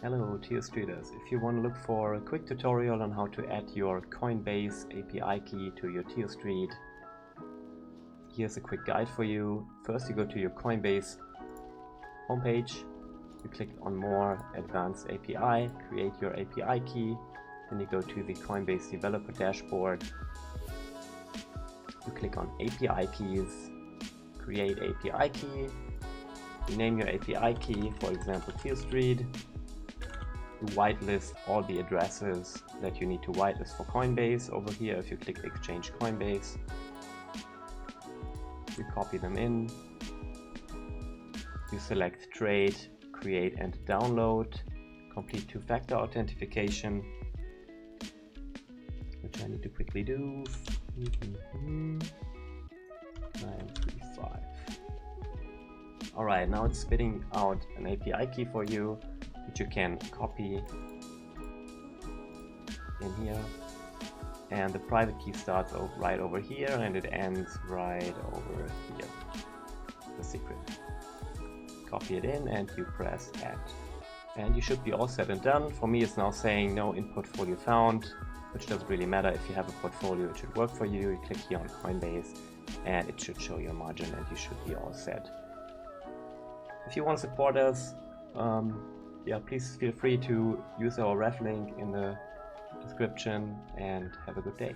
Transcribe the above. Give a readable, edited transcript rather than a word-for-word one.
Hello Tealstreeters. If you want to look for a quick tutorial on how to add your Coinbase API key to your Tealstreet, here's a quick guide for you. First you go to your Coinbase homepage, you click on More, Advanced API, create your API key, then you go to the Coinbase Developer Dashboard, you click on API Keys, create API key, you name your API key, for example Tealstreet. You whitelist all the addresses that you need to whitelist for Coinbase. Over here, if you click Exchange Coinbase, you copy them in, you select Trade, Create and Download, complete two-factor authentication, which I need to quickly do. 935. Alright, now it's spitting out an API key for you, which you can copy in here, and the private key starts right over here and it ends right over here, the secret. Copy it in and you press add, and you should be all set and done. For me it's now saying no in portfolio found, which doesn't really matter. If you have a portfolio it should work for you. You click here on Coinbase and it should show your margin and you should be all set. If you want to support us, please feel free to use our ref link in the description, and have a good day.